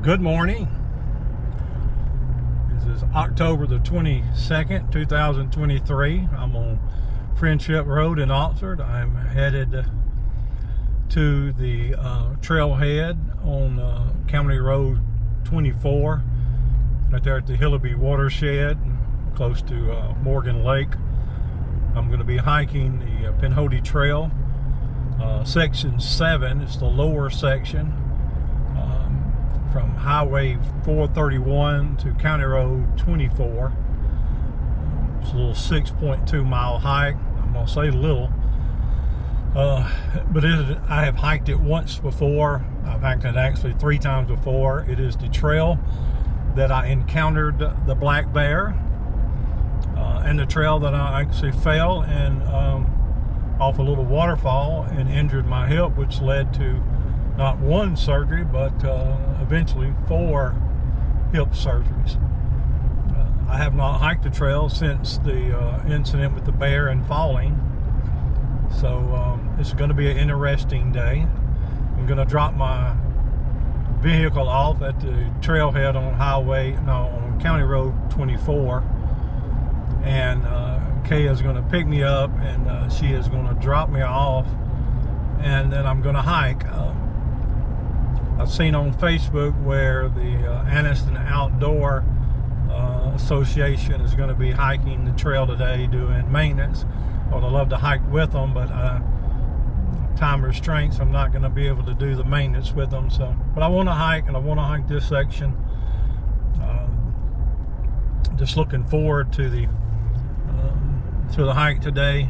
Good morning. This is October the 22nd, 2023. I'm on Friendship Road in Oxford. I'm headed to the Trailhead on County Road 24, right there at the Hillabee watershed, close to Morgan Lake. I'm going to be hiking the Pinhoti Trail, section 7. It's the lower section. From Highway 431 to County Road 24. It's a little 6.2 mile hike. I'm gonna say little, but I have hiked it once before. I've hiked it actually 3 times before. It is the trail that I encountered the black bear, and the trail that I actually fell and off a little waterfall and injured my hip, which led to not one surgery, but eventually 4 hip surgeries. I have not hiked the trail since the incident with the bear and falling. So it's going to be an interesting day. I'm going to drop my vehicle off at the trailhead on County Road 24. And Kay is going to pick me up, and she is going to drop me off. And then I'm going to hike. I've seen on Facebook where the Anniston Outdoor Association is going to be hiking the trail today, doing maintenance. I would love to hike with them, but time restraints, I'm not going to be able to do the maintenance with them. So, but I want to hike, and I want to hike this section. Just looking forward to the hike today.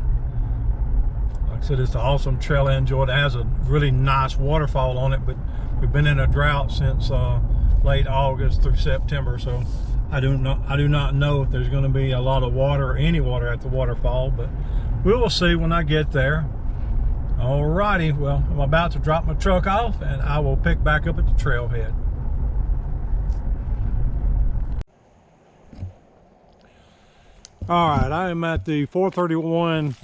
Like I said, it's an awesome trail. I enjoyed it. It has a really nice waterfall on it, but we've been in a drought since late August through September, so I do not know if there's going to be a lot of water or any water at the waterfall, but we will see when I get there. Alrighty, well, I'm about to drop my truck off, and I will pick back up at the trailhead. Alright, I am at the 431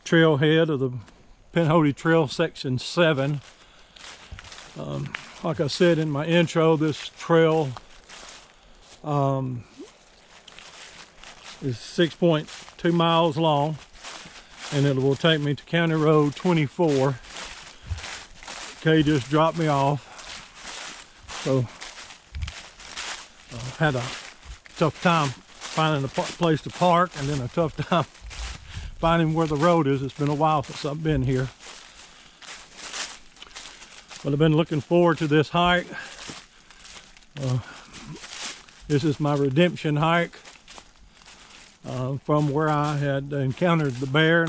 trailhead of the Pinhoti Trail, section 7. Like I said in my intro, this trail is 6.2 miles long, and it will take me to County Road 24. Kay just dropped me off, so had a tough time finding a place to park, and then a tough time finding where the road is. It's been a while since I've been here. But I've been looking forward to this hike. This is my redemption hike from where I had encountered the bear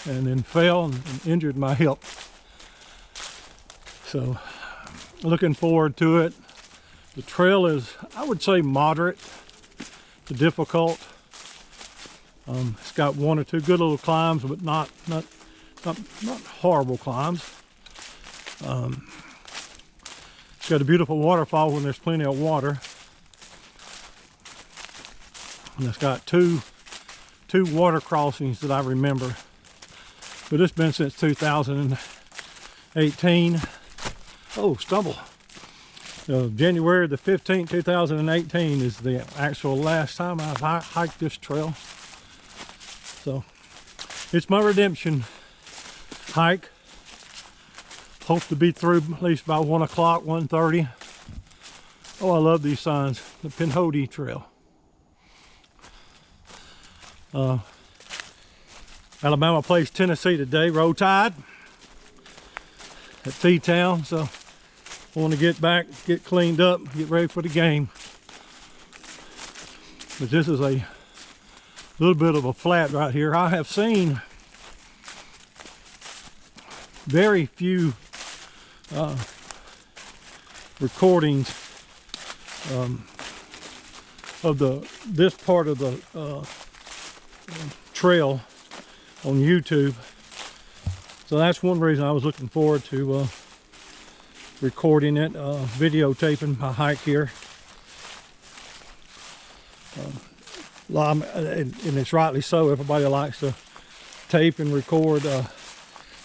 and then fell and injured my hip. So looking forward to it. The trail is, I would say, moderate to difficult. It's got 1 or 2 good little climbs, but not horrible climbs. It's got a beautiful waterfall when there's plenty of water, and it's got two water crossings that I remember, but it's been since 2018. Oh, stumble. January the 15th, 2018 is the actual last time I've hiked this trail. So it's my redemption hike. Hope to be through at least by 1 o'clock, 1:30. Oh, I love these signs. The Pinhoti Trail. Alabama plays Tennessee today, Roll Tide at T-Town. So I want to get back, get cleaned up, get ready for the game. But this is a little bit of a flat right here. I have seen very few recordings of this part of the trail on YouTube, so that's one reason I was looking forward to recording it, videotaping my hike here. And it's rightly so. Everybody likes to tape and record.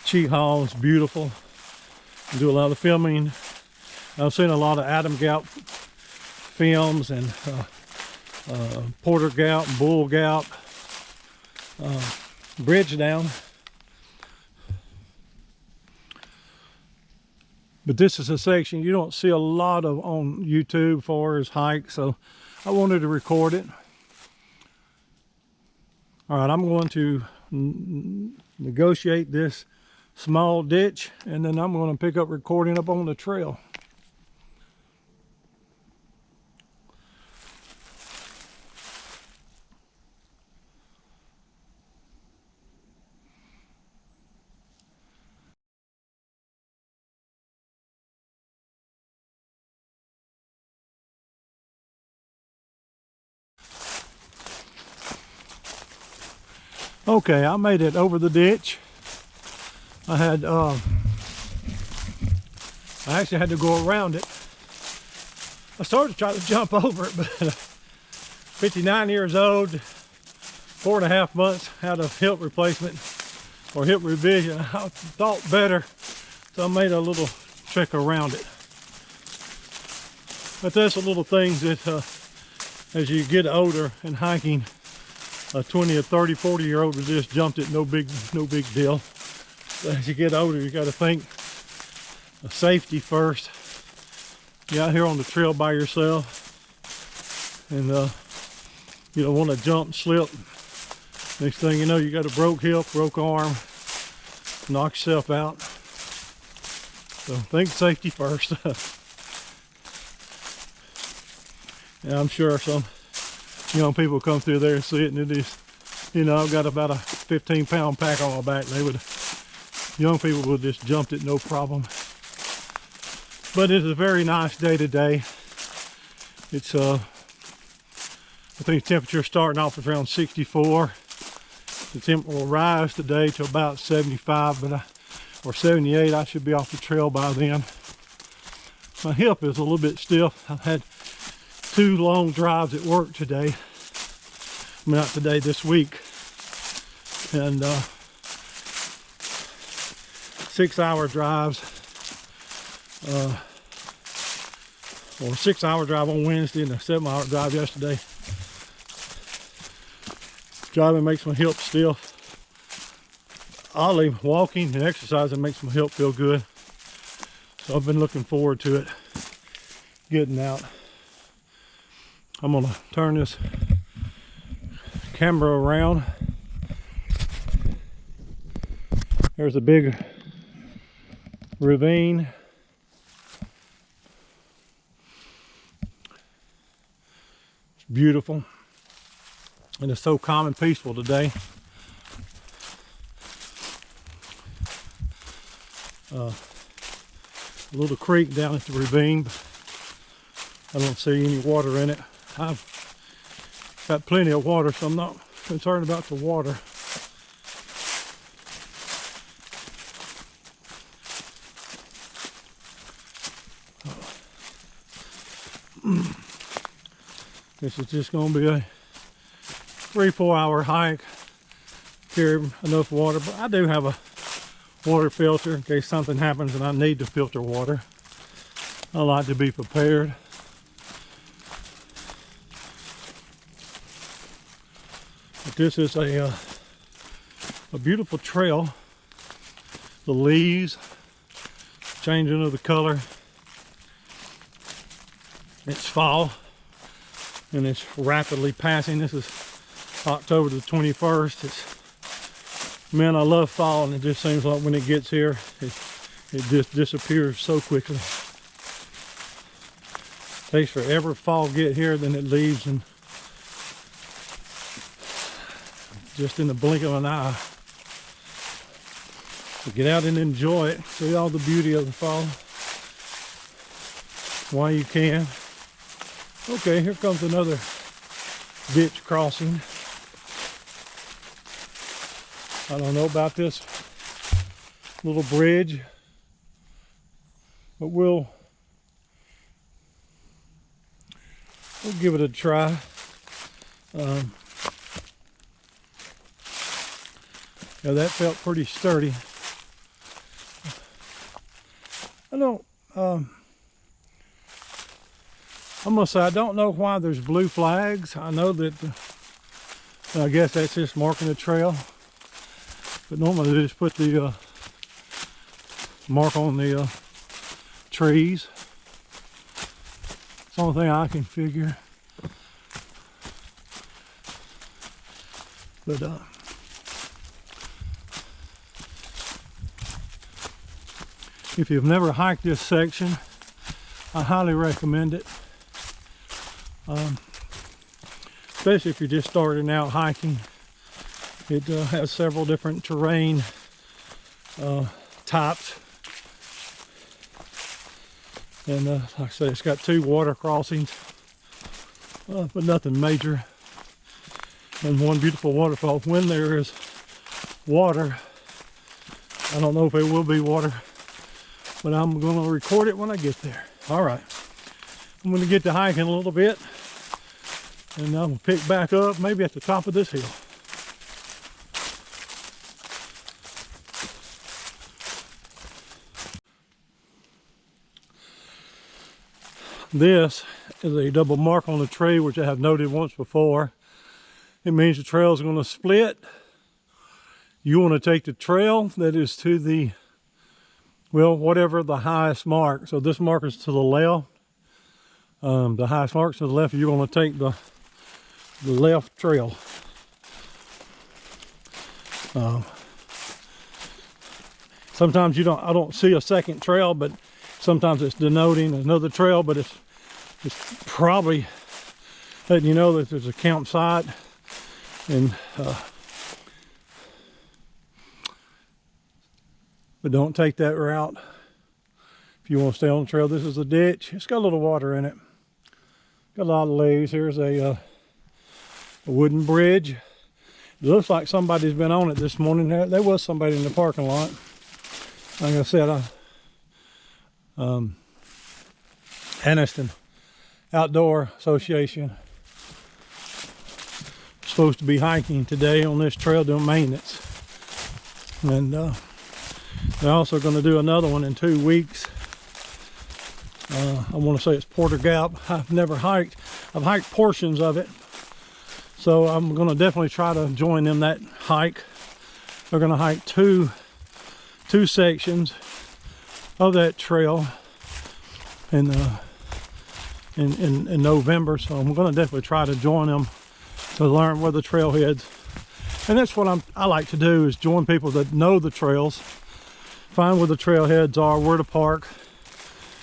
Cheetah is beautiful. Do a lot of filming I've seen a lot of Adam Gaup films and Porter Gaup and Bull Gaup, bridge down. But this is a section you don't see a lot of on YouTube as far as hikes, so I wanted to record it. All right, I'm going to negotiate this small ditch, and then I'm going to pick up recording up on the trail. Okay, I made it over the ditch. I actually had to go around it. I started to try to jump over it, but 59 years old, 4.5 months out of hip replacement or hip revision. I thought better, so I made a little trick around it. But there's the little things that as you get older and hiking, a 20 or 30, 40 year old would just jumped it, no big deal. But as you get older, you got to think of safety first. You're out here on the trail by yourself, and you don't want to jump and slip. Next thing you know, you got a broke hip, broke arm, knock yourself out. So think safety first. And I'm sure some young people come through there and see it, and it is, you know, I've got about a 15-pound pack on my back, and young people would just jumped it no problem. But it's a very nice day today. It's I think the temperature starting off at around 64. The temp will rise today to about 75, or 78. I should be off the trail by then. My hip is a little bit stiff. I've had 2 long drives at work today. I mean, not today, this week. And 6-hour drives. Or a 6-hour drive on Wednesday and a 7-hour drive yesterday. Driving makes my hip stiff. Oddly, walking and exercising makes my hip feel good. So I've been looking forward to it, getting out. I'm gonna turn this camera around. There's a big ravine. It's beautiful, and it's so calm and peaceful today. A little creek down at the ravine, but I don't see any water in it. I've got plenty of water, so I'm not concerned about the water. This is just going to be a 3-4 hour hike. Carry enough water, but I do have a water filter in case something happens and I need to filter water. I like to be prepared. But this is a beautiful trail. The leaves changing of the color. It's fall, and it's rapidly passing. This is October the 21st. Man, I love fall, and it just seems like when it gets here, it just disappears so quickly. It takes forever fall to get here, then it leaves, and just in the blink of an eye. So get out and enjoy it. See all the beauty of the fall while you can. Okay, here comes another ditch crossing. I don't know about this little bridge, but we'll give it a try. Yeah, that felt pretty sturdy. I don't I'm gonna say I don't know why there's blue flags. I know that I guess that's just marking the trail, but normally they just put the mark on the trees. It's the only thing I can figure. But if you've never hiked this section, I highly recommend it. Especially if you're just starting out hiking. It has several different terrain types. And like I say, it's got 2 water crossings, but nothing major. And 1 beautiful waterfall. When there is water, I don't know if it will be water, but I'm going to record it when I get there. All right, I'm going to get to hiking a little bit, and I'm going to pick back up maybe at the top of this hill. This is a double mark on the tree, which I have noted once before. It means the trail is going to split. You want to take the trail that is to the, well, whatever the highest mark. So this mark is to the left. The highest mark is to the left. You're going to take the left trail. Sometimes I don't see a second trail, but sometimes it's denoting another trail, but it's probably letting you know that there's a campsite. And but don't take that route if you want to stay on the trail. This is a ditch. It's got a little water in it. Got a lot of leaves. Here's a wooden bridge. It looks like somebody's been on it this morning. There was somebody in the parking lot. Like I said, Anniston Outdoor Association supposed to be hiking today on this trail doing maintenance, and they're also going to do another one in 2 weeks. I want to say it's Porter Gap. I've never hiked. I've hiked portions of it, so I'm going to definitely try to join them that hike. They're going to hike two sections of that trail in November, so I'm going to definitely try to join them to learn where the trailheads, and that's what I like to do, is join people that know the trails, find where the trailheads are, where to park,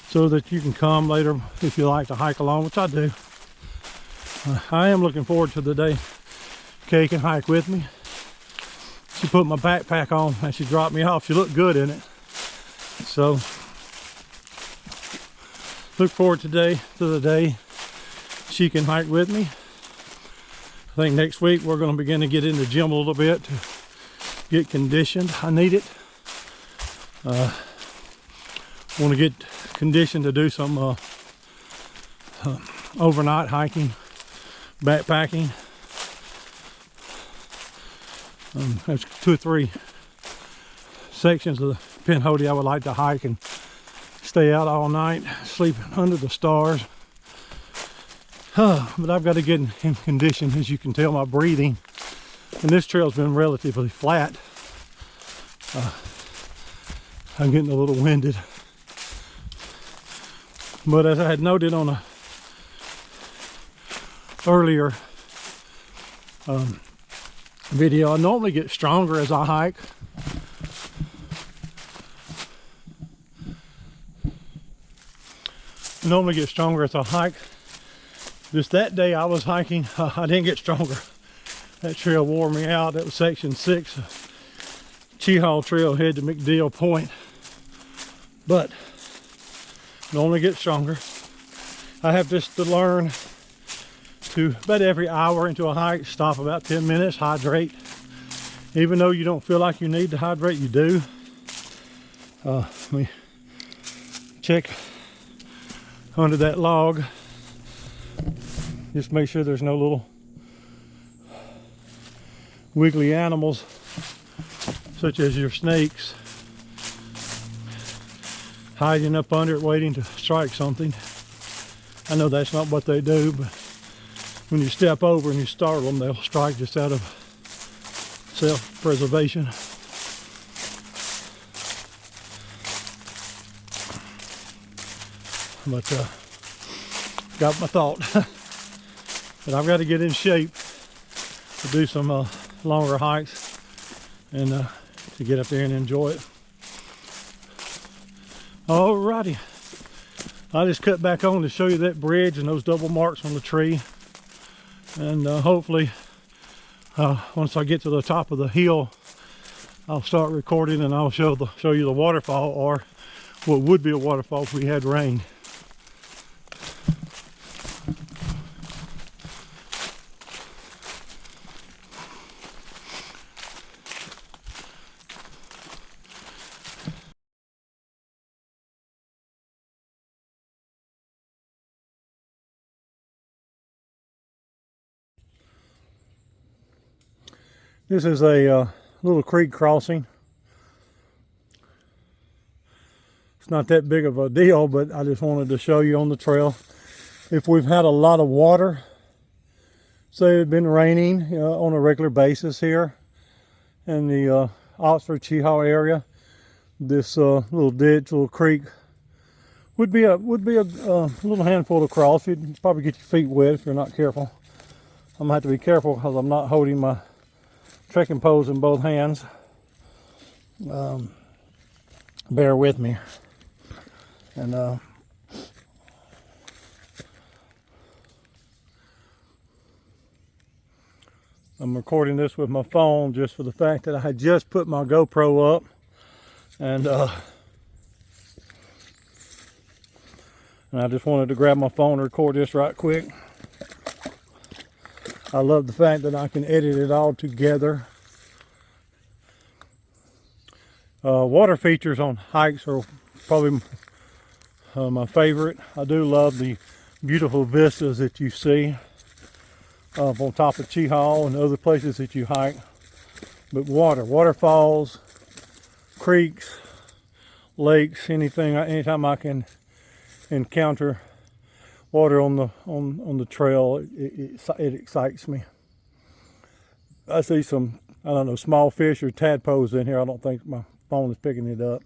so that you can come later if you like to hike along, which I do. I am looking forward to the day Kay can hike with me. She put my backpack on and she dropped me off. She looked good in it, so look forward to the day she can hike with me. I think next week we're going to begin to get in the gym a little bit to get conditioned. I need it. Want to get conditioned to do some overnight hiking, backpacking. There's 2 or 3 sections of the Pinhoti I would like to hike and stay out all night, sleep under the stars. But I've got to get in condition. As you can tell, my breathing, and this trail's been relatively flat. I'm getting a little winded. But as I had noted on a earlier video, I normally get stronger as I hike. Just that day I was hiking, I didn't get stronger. That trail wore me out. That was section 6, Cheehaw Trailhead to McDeal Point. But I only get stronger. I have just to learn to, about every hour into a hike, stop about 10 minutes, hydrate. Even though you don't feel like you need to hydrate, you do. Let me check under that log. Just make sure there's no little wiggly animals, such as your snakes, hiding up under it waiting to strike something. I know that's not what they do, but when you step over and you startle them, they'll strike just out of self-preservation. But got my thought that I've got to get in shape to do some longer hikes and to get up there and enjoy it. Alrighty, I just cut back on to show you that bridge and those double marks on the tree, and hopefully once I get to the top of the hill, I'll start recording and I'll show you the waterfall, or what would be a waterfall if we had rain. This is a little creek crossing. It's not that big of a deal, but I just wanted to show you on the trail. If we've had a lot of water, say it's been raining on a regular basis here in the Oxford Cheehaw area, this little ditch, little creek would be a little handful to cross. You'd probably get your feet wet if you're not careful. I'm gonna have to be careful because I'm not holding my trekking poles in both hands. Bear with me. And I'm recording this with my phone just for the fact that I had just put my GoPro up, and I just wanted to grab my phone and record this right quick. I love the fact that I can edit it all together. Water features on hikes are probably my favorite. I do love the beautiful vistas that you see up on top of Cheehaw and other places that you hike. But waterfalls, creeks, lakes, anytime I can encounter water on the trail, it excites me. I see some, I don't know, small fish or tadpoles in here. I don't think my phone is picking it up.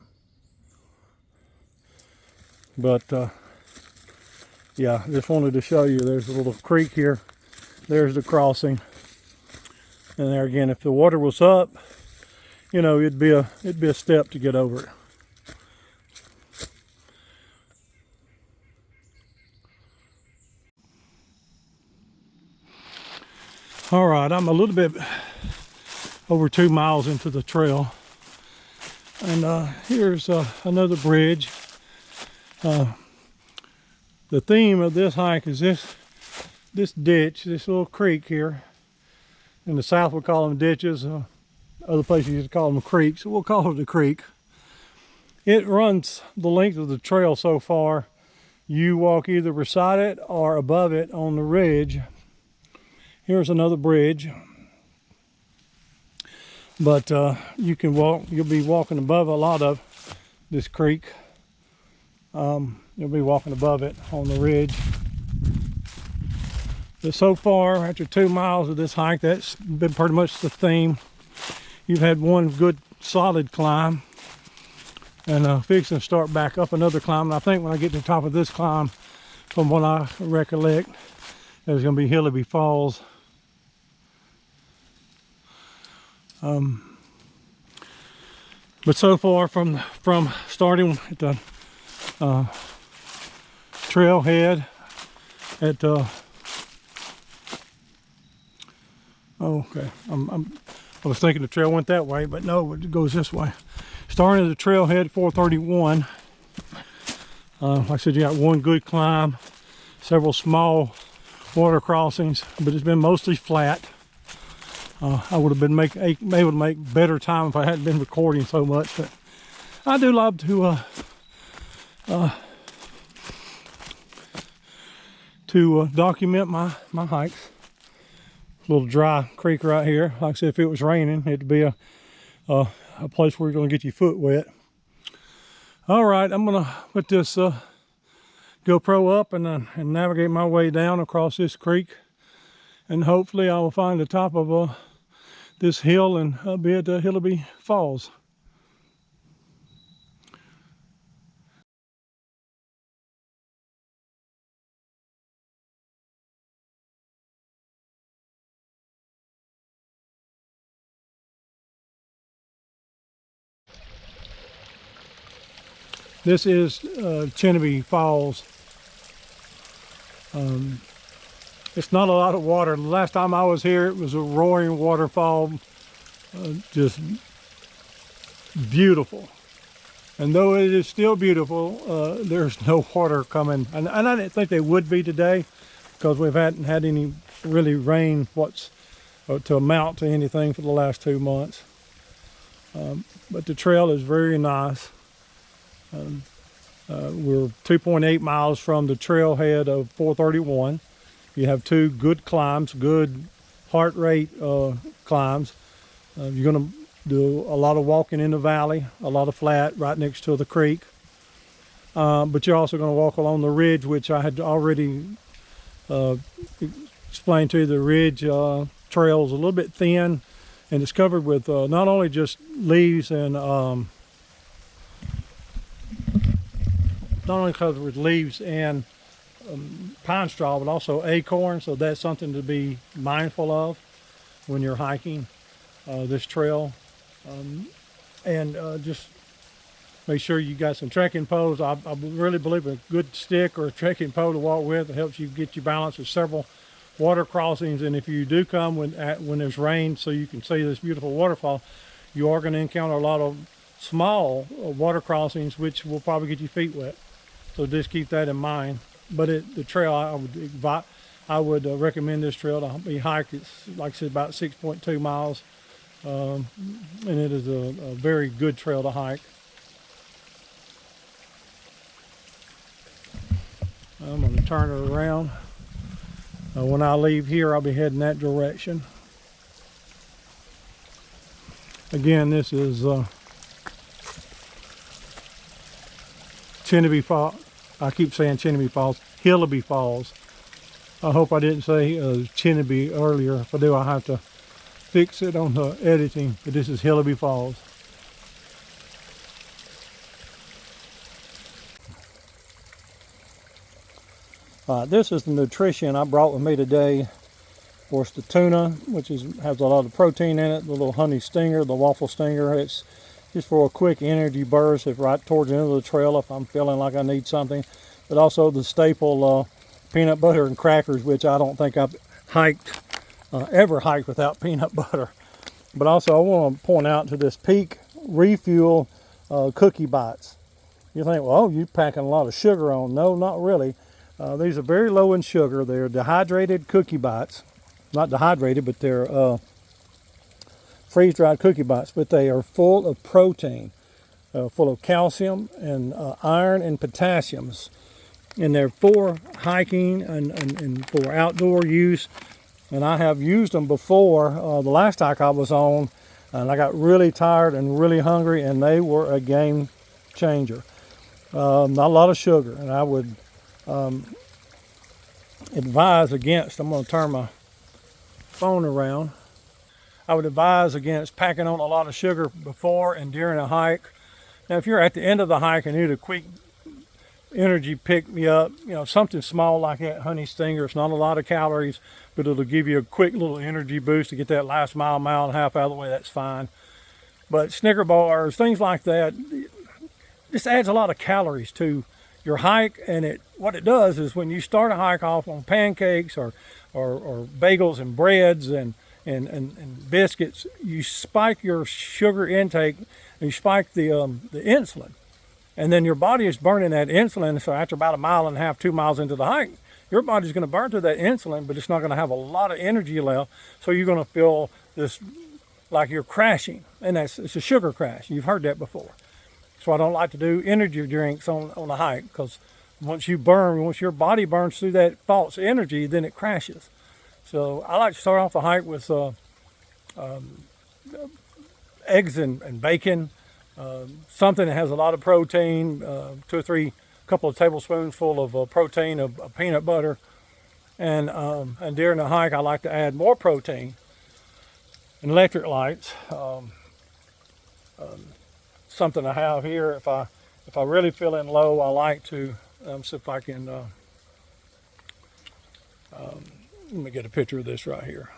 But yeah, just wanted to show you there's a little creek here. There's the crossing. And there again, if the water was up, you know, it'd be a step to get over it. All right, I'm a little bit over 2 miles into the trail, and here's another bridge. The theme of this hike is this ditch, this little creek here. In the South we call them ditches, other places you call them creeks, so we'll call it a creek. It runs the length of the trail so far. You walk either beside it or above it on the ridge. Here's another bridge, but you can walk. You'll be walking above a lot of this creek. You'll be walking above it on the ridge. But so far, after 2 miles of this hike, that's been pretty much the theme. You've had one good solid climb, and fixing to start back up another climb. And I think when I get to the top of this climb, from what I recollect, there's going to be Hillabee Falls. But so far from starting at the trailhead at okay, I was thinking the trail went that way, but no, it goes this way. Starting at the trailhead 431. Like I said, you got one good climb, several small water crossings, but it's been mostly flat. I would have been able to make better time if I hadn't been recording so much, but I do love to document my hikes. Little dry creek right here. Like I said, if it was raining, it'd be a place where you're going to get your foot wet. All right, I'm going to put this GoPro up and navigate my way down across this creek, and hopefully I will find the top of this hill and be at the Hillabee Falls. This is Hillabee Falls. It's not a lot of water. The last time I was here, it was a roaring waterfall, just beautiful. And though it is still beautiful, there's no water coming. And I didn't think they would be today, because we hadn't had any really rain to amount to anything for the last 2 months. But the trail is very nice. We're 2.8 miles from the trailhead of 431. You have 2 good climbs, good heart rate climbs. You're going to do a lot of walking in the valley, a lot of flat right next to the creek. But you're also going to walk along the ridge, which I had already explained to you. The ridge trail is a little bit thin, and it's covered with not only just leaves and pine straw, but also acorns. So that's something to be mindful of when you're hiking this trail. Just make sure you got some trekking poles. I really believe a good stick or a trekking pole to walk with. It helps you get your balance with several water crossings. And if you do come when there's rain, so you can see this beautiful waterfall, you are going to encounter a lot of small water crossings, which will probably get your feet wet. So just keep that in mind. But the trail, I would recommend this trail to be hiked. It's, like I said, about 6.2 miles. And it is a very good trail to hike. I'm going to turn it around. When I leave here, I'll be heading that direction. Again, this is Hillabee. I keep saying Hillabee Falls. I hope I didn't say Hillabee earlier. If I do, I have to fix it on the editing. But this is Hillabee Falls. This is the nutrition I brought with me today. Of course, the tuna, which has a lot of protein in it. The little honey stinger, the waffle stinger. It's just for a quick energy burst if right towards the end of the trail if I'm feeling like I need something. But also the staple peanut butter and crackers, which I don't think I've ever hiked without peanut butter. But also I want to point out to this Peak Refuel cookie bites. You think, well, you're packing a lot of sugar on. No, not really. These are very low in sugar. They're dehydrated cookie bites. Not dehydrated, but they're freeze-dried cookie bites. But they are full of protein, full of calcium and iron and potassiums. And they're for hiking and for outdoor use. And I have used them before. The last hike I was on, and I got really tired and really hungry, and they were a game changer. Not a lot of sugar, and I would advise against, I'm going to turn my phone around. I would advise against packing on a lot of sugar before and during a hike. Now, if you're at the end of the hike and need a quick energy pick me up, something small like that honey stinger, it's not a lot of calories, but it'll give you a quick little energy boost to get that last mile and a half out of the way. That's fine. But Snicker bars, things like that, this adds a lot of calories to your hike. And what it does is when you start a hike off on pancakes or bagels and breads and biscuits, you spike your sugar intake and you spike the insulin. And then your body is burning that insulin. So after about a mile and a half, 2 miles into the hike, your body's going to burn through that insulin, but it's not going to have a lot of energy left. So you're going to feel this like you're crashing. And it's a sugar crash. You've heard that before. So I don't like to do energy drinks on a hike, because once your body burns through that false energy, then it crashes. So I like to start off the hike with eggs and bacon. Something that has a lot of protein, 2 or 3 couple of tablespoons full of protein of peanut butter. And during the hike, I like to add more protein and electric lights. Something I have here, if I really feeling low, I like to see if I can. Let me get a picture of this right here.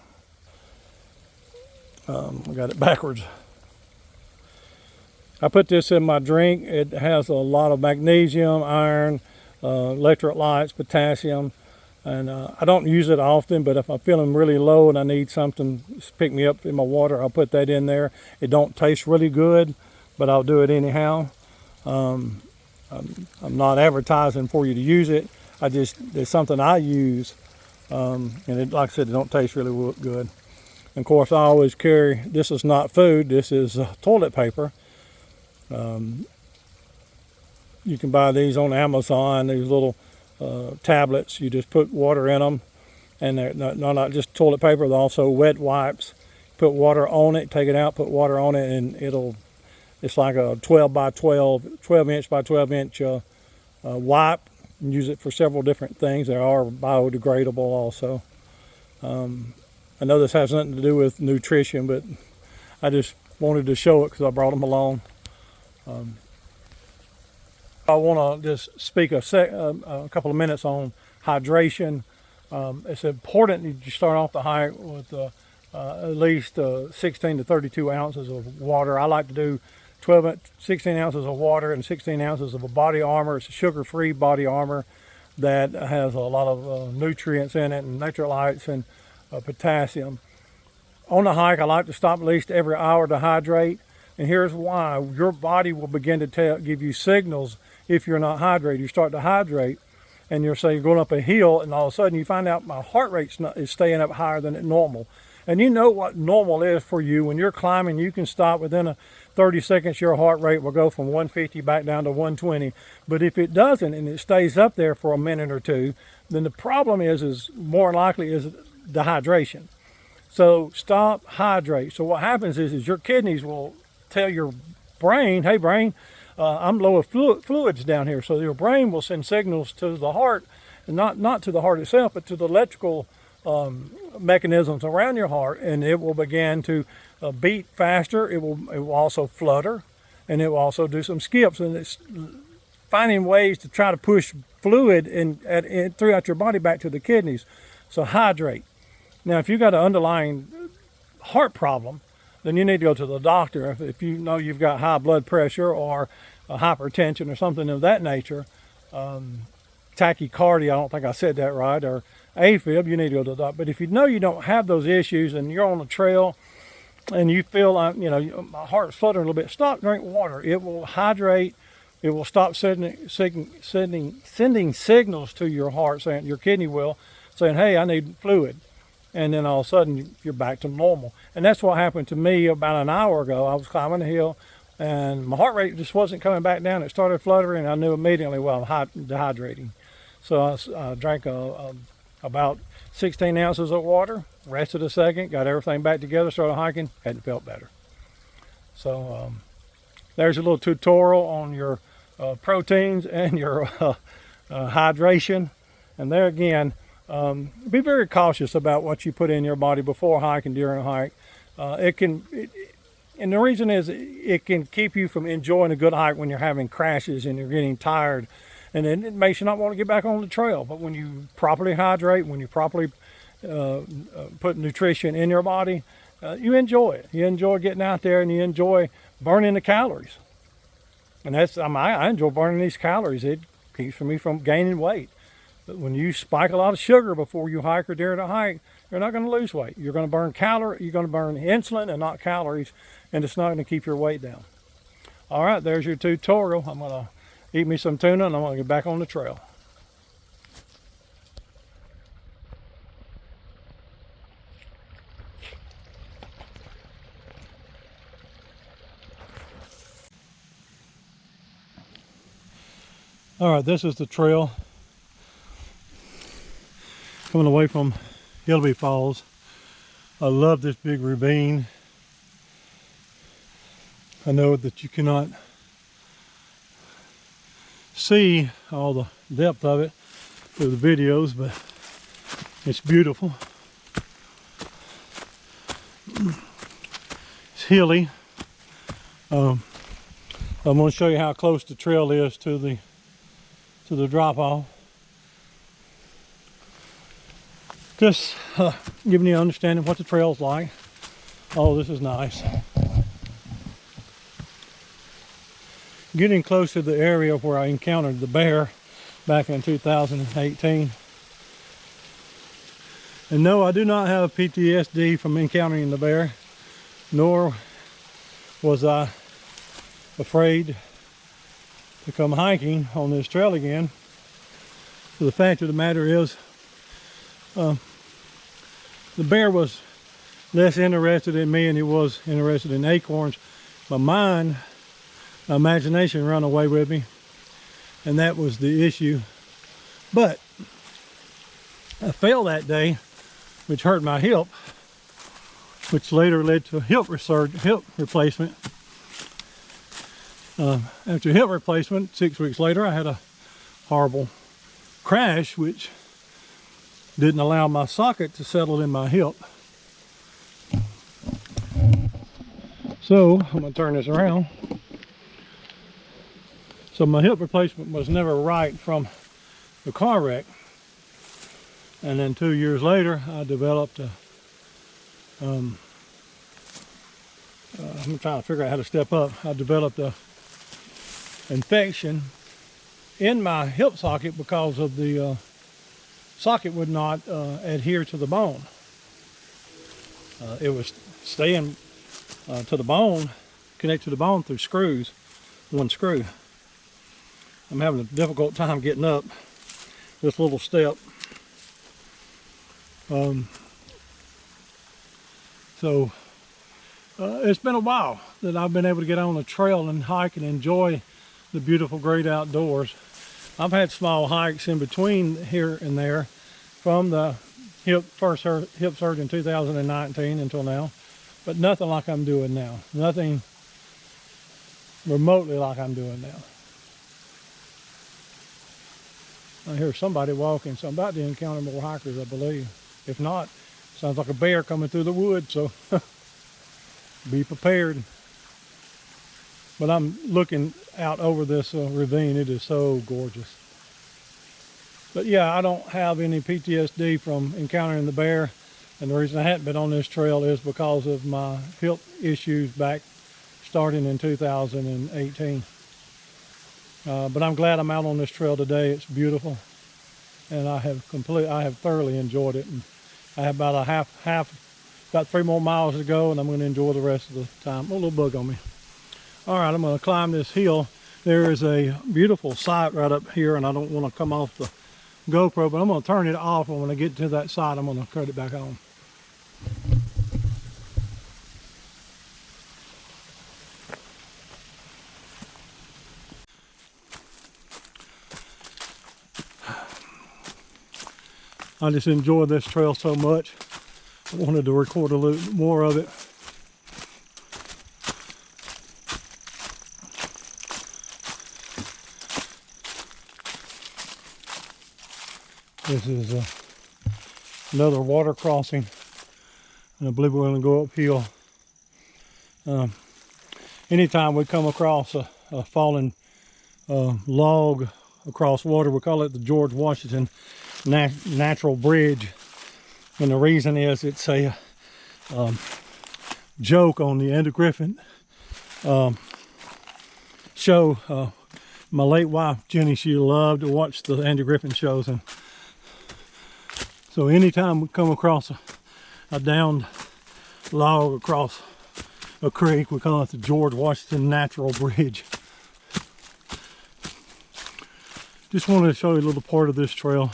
I got it backwards. I put this in my drink. It has a lot of magnesium, iron, electrolytes, potassium, and I don't use it often, but if I'm feeling really low and I need something to pick me up in my water, I'll put that in there. It don't taste really good, but I'll do it anyhow. I'm not advertising for you to use it. It's something I use, and like I said, it don't taste really good. And of course, I always carry, this is not food, this is toilet paper. You can buy these on Amazon, these little tablets. You just put water in them, and they're not just toilet paper, they're also wet wipes. Put water on it, take it out, put water on it, and it's like a 12 inch by 12 inch wipe. And use it for several different things. They are biodegradable also. I know this has nothing to do with nutrition, but I just wanted to show it because I brought them along. I want to just speak a couple of minutes on hydration. It's important that you start off the hike with at least 16 to 32 ounces of water. I like to do 16 ounces of water and 16 ounces of a body armor. It's a sugar-free body armor that has a lot of nutrients in it and electrolytes and potassium. On the hike, I like to stop at least every hour to hydrate. And here's why. Your body will begin to give you signals if you're not hydrated. You start to hydrate, and you're going up a hill, and all of a sudden you find out my heart rate is staying up higher than normal. And you know what normal is for you. When you're climbing, you can stop within 30 seconds. Your heart rate will go from 150 back down to 120. But if it doesn't and it stays up there for a minute or two, then the problem is more likely is dehydration. So stop, hydrate. So what happens is your kidneys will tell your brain, hey brain, I'm low of fluids down here. So your brain will send signals to the heart, and not to the heart itself, but to the electrical mechanisms around your heart, and it will begin to beat faster. It will also flutter, and it will also do some skips. And it's finding ways to try to push fluid throughout your body back to the kidneys. So hydrate. Now, if you've got an underlying heart problem, then you need to go to the doctor. If you know you've got high blood pressure or hypertension or something of that nature, tachycardia, I don't think I said that right, or AFib, you need to go to the doctor. But if you know you don't have those issues and you're on a trail and you feel like, my heart's fluttering a little bit, stop, drink water. It will hydrate. It will stop sending signals to your heart, saying your kidney will, saying, hey, I need fluid. And then all of a sudden you're back to normal. And that's what happened to me about an hour ago. I was climbing a hill and my heart rate just wasn't coming back down. It started fluttering. I knew immediately, well, I'm dehydrating. So I drank about 16 ounces of water, rested a second, got everything back together, started hiking, hadn't felt better. So there's a little tutorial on your proteins and your hydration. And there again, be very cautious about what you put in your body before a hike and during a hike. And the reason is it can keep you from enjoying a good hike when you're having crashes and you're getting tired. And then it makes you not want to get back on the trail. But when you properly hydrate, when you properly put nutrition in your body, you enjoy it. You enjoy getting out there and you enjoy burning the calories. And I enjoy burning these calories. It keeps me from gaining weight. But when you spike a lot of sugar before you hike or during a hike, you're not going to lose weight. You're going to burn you're going to burn insulin and not calories, and it's not going to keep your weight down. All right, there's your tutorial. I'm going to eat me some tuna and I'm going to get back on the trail. All right, this is the trail coming away from Hillabee Falls. I love this big ravine. I know that you cannot see all the depth of it through the videos, but it's beautiful. It's hilly. I'm going to show you how close the trail is to the drop off. Just giving you an understanding of what the trail's like. Oh, this is nice. Getting close to the area where I encountered the bear back in 2018. And no, I do not have PTSD from encountering the bear, nor was I afraid to come hiking on this trail again. So the fact of the matter is, the bear was less interested in me and he was interested in acorns. My mind, my imagination ran away with me, and that was the issue. But I fell that day, which hurt my hip, which later led to a hip replacement. After hip replacement, 6 weeks later, I had a horrible crash, which didn't allow my socket to settle in my hip. So I'm going to turn this around. So my hip replacement was never right from the car wreck. And then 2 years later, I developed a, I'm trying to figure out how to step up. I developed a infection in my hip socket because of the socket would not adhere to the bone. It was staying to the bone, connected to the bone through screws, one screw. I'm having a difficult time getting up this little step. It's been a while that I've been able to get on the trail and hike and enjoy the beautiful great outdoors. I've had small hikes in between here and there from the first hip surgery in 2019 until now, but nothing like I'm doing now. Nothing remotely like I'm doing now. I hear somebody walking, so I'm about to encounter more hikers, I believe. If not, sounds like a bear coming through the woods, so be prepared. But I'm looking out over this ravine. It is so gorgeous. But yeah, I don't have any PTSD from encountering the bear. And the reason I hadn't been on this trail is because of my hip issues back starting in 2018. But I'm glad I'm out on this trail today. It's beautiful. And I have thoroughly enjoyed it. And I have about about 3 more miles to go, and I'm going to enjoy the rest of the time. Oh, a little bug on me. All right, I'm going to climb this hill. There is a beautiful sight right up here, and I don't want to come off the GoPro, but I'm going to turn it off, and when I get to that side, I'm going to cut it back on. I just enjoy this trail so much. I wanted to record a little more of it. This is another water crossing, and I believe we're going to go uphill. Anytime we come across a fallen log across water, we call it the George Washington Natural Bridge, and the reason is it's a joke on the Andy Griffith show. My late wife Jenny, she loved to watch the Andy Griffith shows, and so anytime we come across a downed log across a creek, we call it the George Washington Natural Bridge. Just wanted to show you a little part of this trail.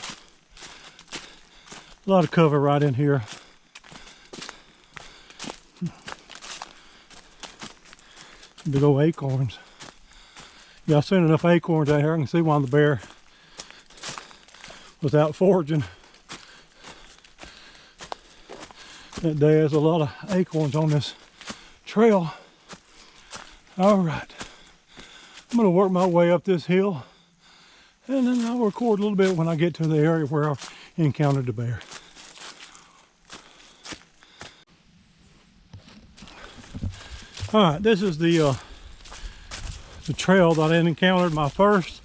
A lot of cover right in here. Big old acorns. Yeah, I've seen enough acorns out here. I can see why the bear was out foraging. That day there's a lot of acorns on this trail. All right, I'm gonna work my way up this hill. And then I'll record a little bit when I get to the area where I encountered the bear. All right, this is the trail that I encountered my first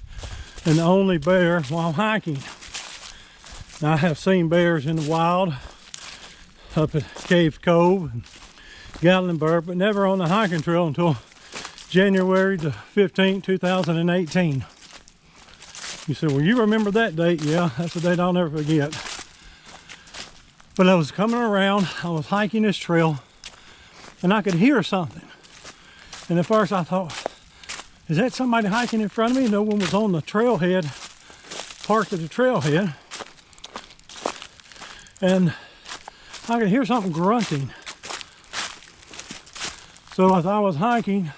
and only bear while hiking. Now, I have seen bears in the wild up at Cave Cove and Gatlinburg, but never on the hiking trail until January the 15th, 2018. You said, well, you remember that date? Yeah, that's a date I'll never forget. But I was coming around, I was hiking this trail, and I could hear something. And at first I thought, is that somebody hiking in front of me? No one was on the trailhead, parked at the trailhead. And I could hear something grunting. So as I was hiking,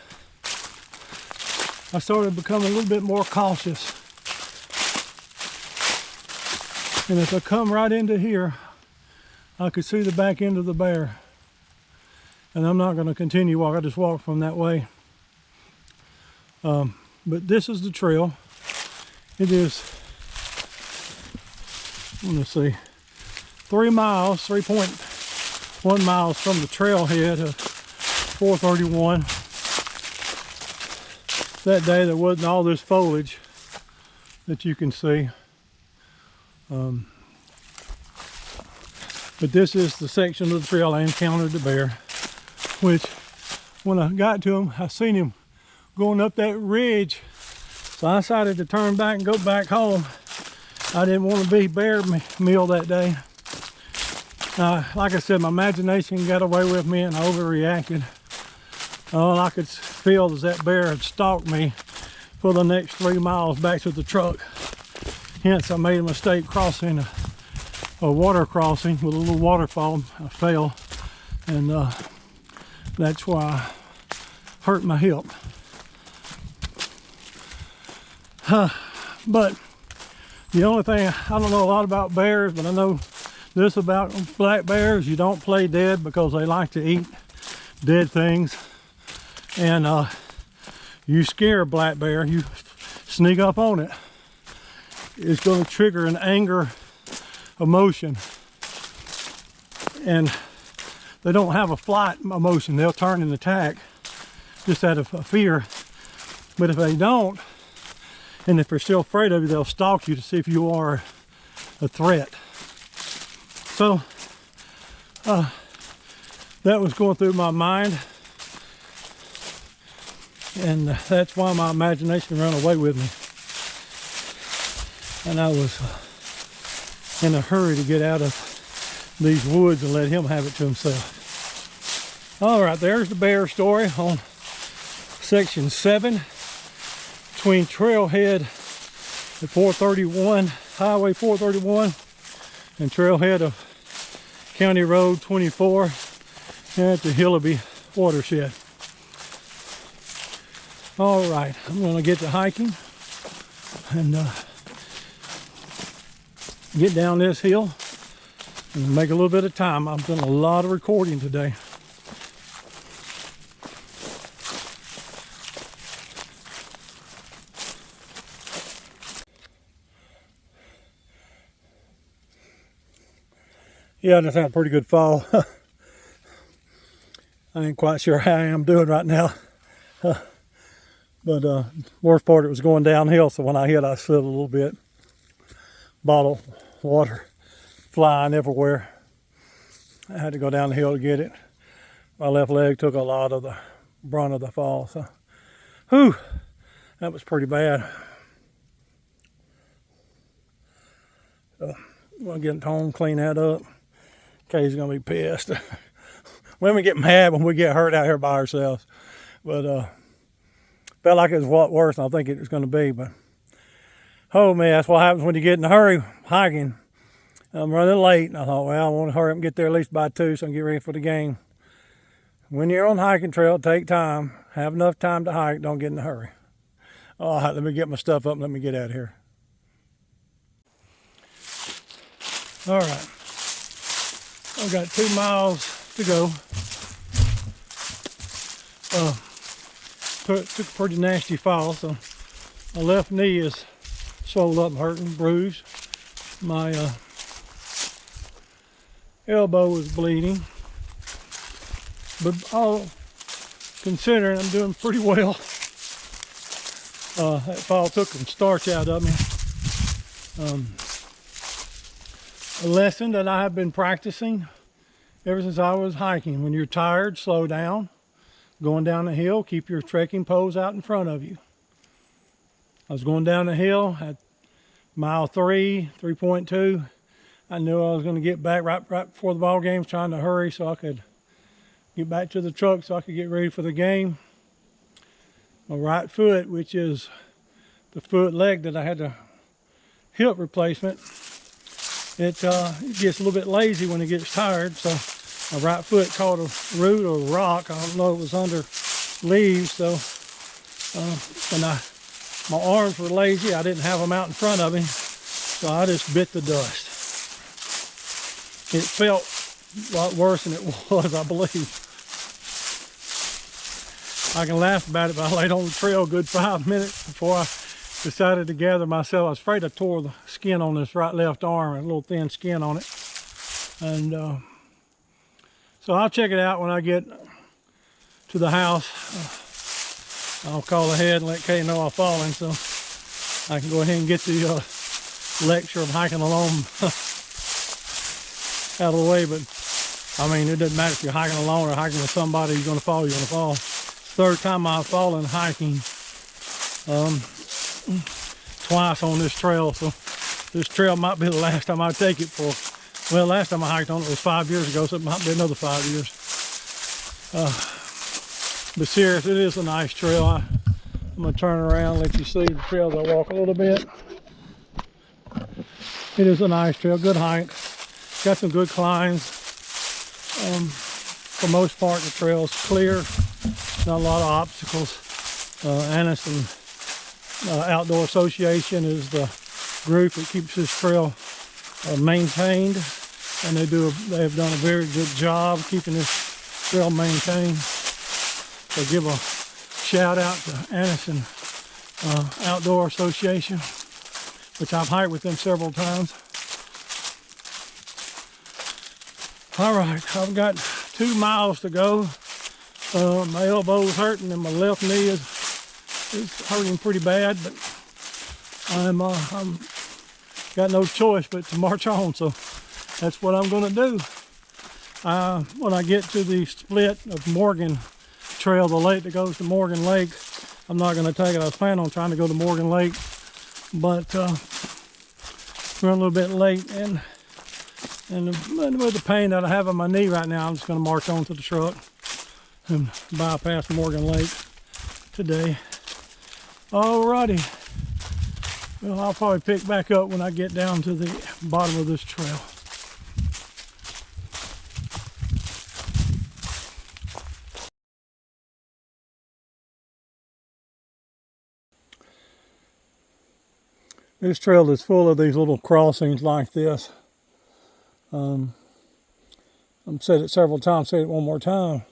I started becoming a little bit more cautious. And as I come right into here, I could see the back end of the bear. And I'm not going to continue walk. I just walked from that way. But this is the trail. It is, let's see, 3 miles, 3.1 miles from the trailhead of 431. That day there wasn't all this foliage that you can see. But this is the section of the trail I encountered the bear, which when I got to him, I seen him going up that ridge. So I decided to turn back and go back home. I didn't want to be bear meal that day. Like I said, my imagination got away with me and I overreacted. All I could feel is that bear had stalked me for the next 3 miles back to the truck. Hence, I made a mistake crossing a water crossing with a little waterfall. I fell, and that's why I hurt my hip. But the only thing, I don't know a lot about bears, but I know this about black bears: you don't play dead because they like to eat dead things. And you scare a black bear, you sneak up on it, it's going to trigger an anger emotion. And they don't have a flight emotion. They'll turn and attack just out of fear. But if they don't, and if they're still afraid of you, they'll stalk you to see if you are a threat. So that was going through my mind. And that's why my imagination ran away with me. And I was in a hurry to get out of these woods and let him have it to himself. All right, there's the bear story on section 7 between Trailhead at 431, Highway 431, and Trailhead of County Road 24 at the Hillabee watershed. All right, I'm going to get to hiking and get down this hill and make a little bit of time. I've done a lot of recording today. Yeah, that's had a pretty good fall. I ain't quite sure how I am doing right now. But worst part, it was going downhill, so when I hit, I slid a little bit. Bottle water flying everywhere. I had to go down the hill to get it. My left leg took a lot of the brunt of the fall, so whew, that was pretty bad. So I'm gonna get home, clean that up. Kay's gonna be pissed. Women get mad when we get hurt out here by ourselves, but felt like it was a lot worse than I think it was going to be. But oh man, that's what happens when you get in a hurry hiking. I'm running late, and I thought, well, I want to hurry up and get there at least by 2 so I can get ready for the game. When you're on a hiking trail, take time, have enough time to hike, don't get in a hurry. All right, let me get my stuff up and let me get out of here. All right, I've got 2 miles to go. Took a pretty nasty fall, so my left knee is swelled up and hurting, bruised. My elbow was bleeding. But all considering, I'm doing pretty well. That fall took some starch out of me. A lesson that I have been practicing ever since I was hiking. When you're tired, slow down. Going down the hill, keep your trekking poles out in front of you. I was going down the hill at mile 3.2. I knew I was going to get back right before the ball game, trying to hurry so I could get back to the truck so I could get ready for the game. My right foot, which is the foot leg that I had the hip replacement, it gets a little bit lazy when it gets tired, so my right foot caught a root or a rock. I don't know, it was under leaves, so my arms were lazy. I didn't have them out in front of me, so I just bit the dust. It felt a lot worse than it was, I believe. I can laugh about it, but I laid on the trail a good 5 minutes before I decided to gather myself. I was afraid I tore the skin on this left arm, a little thin skin on it. And so I'll check it out when I get to the house. I'll call ahead and let Kay know I've fallen, so I can go ahead and get the lecture of hiking alone out of the way. But I mean, it doesn't matter if you're hiking alone or hiking with somebody. You're going to fall, you're going to fall. Third time I've fallen hiking, twice on this trail, so this trail might be the last time I take it for, well, last time I hiked on it was 5 years ago, so it might be another 5 years. But serious, it is a nice trail. I'm going to turn around and let you see the trail as I walk a little bit. It is a nice trail, good hike. Got some good climbs. For most part, the trail is clear. Not a lot of obstacles. Anniston Outdoor Association is the group that keeps this trail maintained, and they have done a very good job keeping this trail maintained. So give a shout out to Anniston Outdoor Association, which I've hiked with them several times. All right, I've got 2 miles to go. My elbow's hurting and my left knee is hurting pretty bad, but I'm got no choice but to march on, so that's what I'm going to do. When I get to the split of Morgan Trail, the lake that goes to Morgan Lake, I'm not going to take it. I was planning on trying to go to Morgan Lake, but we're a little bit late, and with the pain that I have in my knee right now, I'm just going to march on to the truck and bypass Morgan Lake today. Alrighty. Well, I'll probably pick back up when I get down to the bottom of this trail. This trail is full of these little crossings like this. I've said it several times, say it one more time.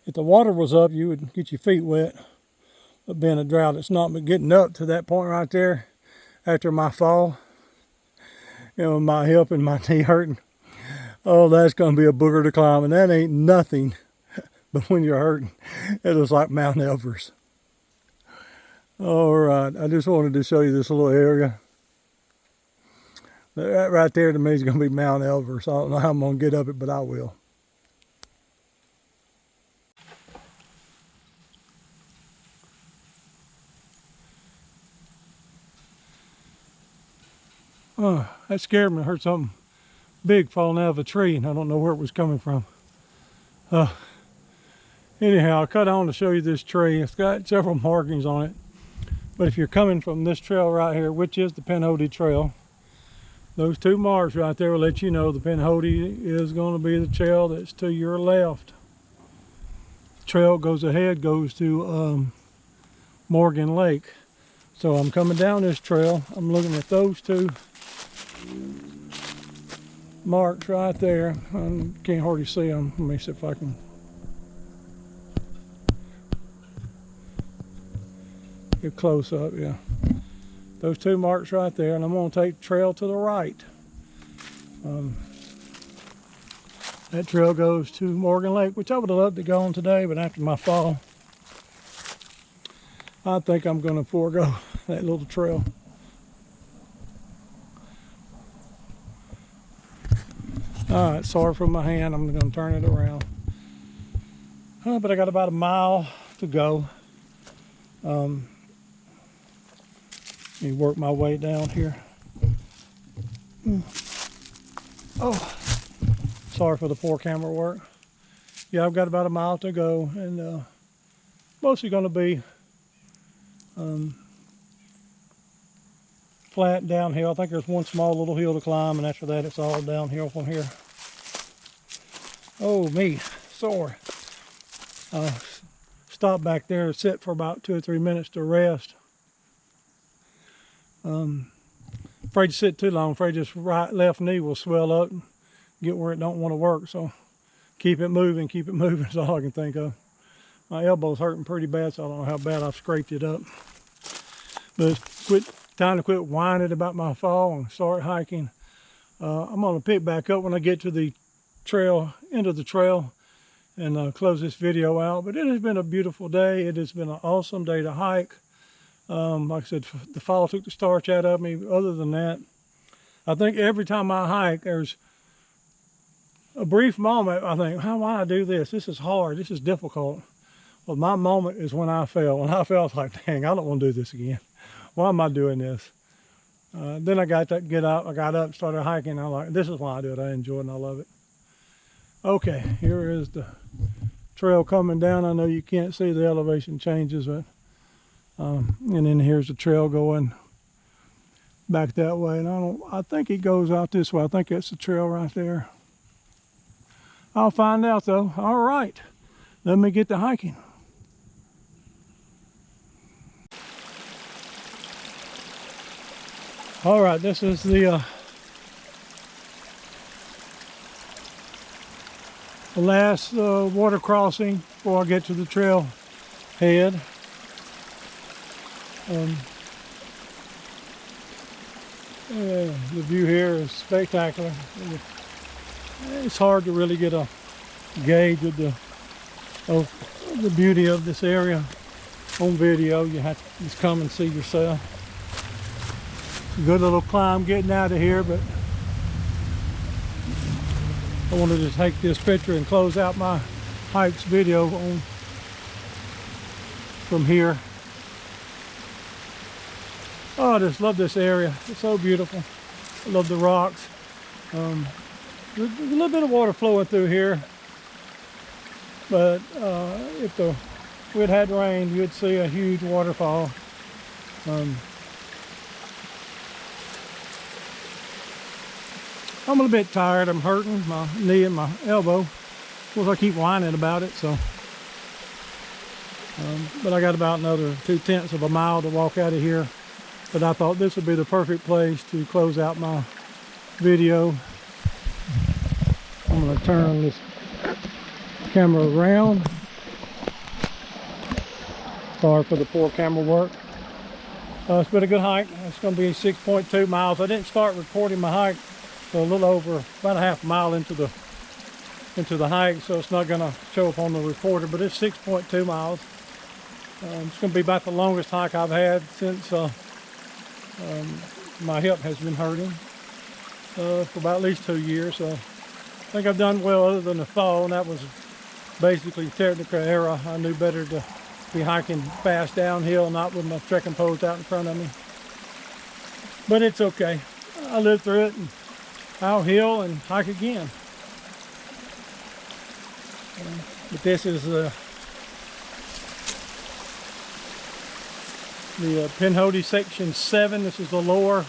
If the water was up, you would get your feet wet. But being a drought, it's not. But getting up to that point right there, after my fall, you know, my hip and my knee hurting, oh, that's going to be a booger to climb. And that ain't nothing. But when you're hurting, it was like Mount Everest. All right, I just wanted to show you this little area. That right there to me is going to be Mount Everest. I don't know how I'm going to get up it, but I will. Oh, that scared me. I heard something big falling out of a tree, and I don't know where it was coming from. Anyhow, I cut on to show you this tree. It's got several markings on it. But if you're coming from this trail right here, which is the Pinhoti Trail, those 2 marks right there will let you know the Pinhoti is going to be the trail that's to your left. The trail goes ahead, goes to Morgan Lake. So I'm coming down this trail. I'm looking at those 2 marks right there. I can't hardly see them. Let me see if I can. Get close up, yeah. those two marks right there, and I'm going to take the trail to the right. That trail goes to Morgan Lake, which I would have loved to go on today, but after my fall, I think I'm going to forego that little trail. All right, sorry for my hand. I'm going to turn it around. But I got about a mile to go. Let me work my way down here. Oh, sorry for the poor camera work. Yeah, I've got about a mile to go, and mostly going to be flat downhill. I think there's one small little hill to climb, and after that it's all downhill from here. Oh me, sore. Stop back there, sit for about 2 or 3 minutes to rest. Afraid to sit too long. Afraid this left knee will swell up and get where it don't want to work. So keep it moving is all I can think of. My elbow's hurting pretty bad, so I don't know how bad I've scraped it up. But it's time to quit whining about my fall and start hiking. I'm going to pick back up when I get to the trail, end of the trail, and close this video out. But it has been a beautiful day. It has been an awesome day to hike. Like I said, the fall took the starch out of me. Other than that, I think every time I hike, there's a brief moment I think, why I do this? This is hard. This is difficult. Well, my moment is when I fell. When I fell, I was like, dang, I don't want to do this again. Why am I doing this? Then I got to get up. I got up and started hiking. I'm like, this is why I do it. I enjoy it and I love it. Okay, here is the trail coming down. I know you can't see the elevation changes, but and then here's the trail going back that way. And I think it goes out this way. I think that's the trail right there. I'll find out though. All right, let me get to hiking. All right, this is the last water crossing before I get to the trail head. The view here is spectacular. It's hard to really get a gauge of the beauty of this area on video. You have to just come and see yourself. Good little climb getting out of here, but I wanted to take this picture and close out my hikes video from here. Oh, I just love this area. It's so beautiful. I love the rocks. There's a little bit of water flowing through here, but if it had rained, you'd see a huge waterfall. I'm a little bit tired. I'm hurting my knee and my elbow. Of course, I keep whining about it. So, but I got about another 2/10 of a mile to walk out of here. But I thought this would be the perfect place to close out my video. I'm going to turn this camera around. Sorry for the poor camera work. It's been a good hike. It's going to be 6.2 miles. I didn't start recording my hike so a little over about a half mile into the hike, so it's not going to show up on the recorder, but it's 6.2 miles. It's going to be about the longest hike I've had since my hip has been hurting for about at least 2 years. So I think I've done well other than the fall, and that was basically technical error. I knew better to be hiking fast downhill, not with my trekking poles out in front of me. But it's okay. I lived through it, and I'll heal and hike again. But this is the Pinhoti section 7. This is the lower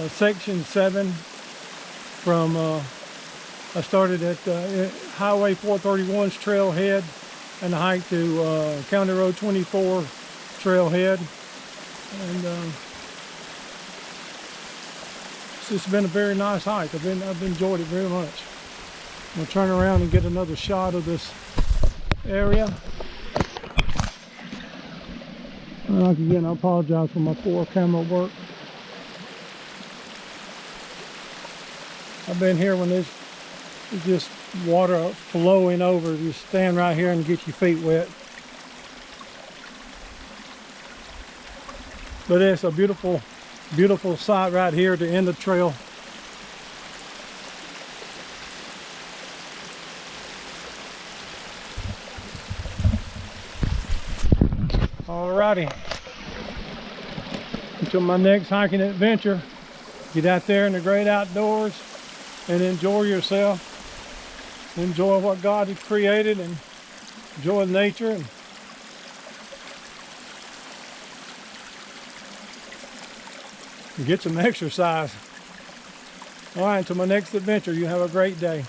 section 7 from I started at Highway 431's Trailhead and the hike to County Road 24 Trailhead, and it's been a very nice hike. I've enjoyed it very much. I'm going to turn around and get another shot of this area. Again, I apologize for my poor camera work. I've been here when there's just water flowing over. You stand right here and get your feet wet. But it's a beautiful, beautiful sight right here to end the trail. Alrighty. Until my next hiking adventure, get out there in the great outdoors and enjoy yourself. Enjoy what God has created and enjoy nature. And get some exercise. All right, until my next adventure, you have a great day.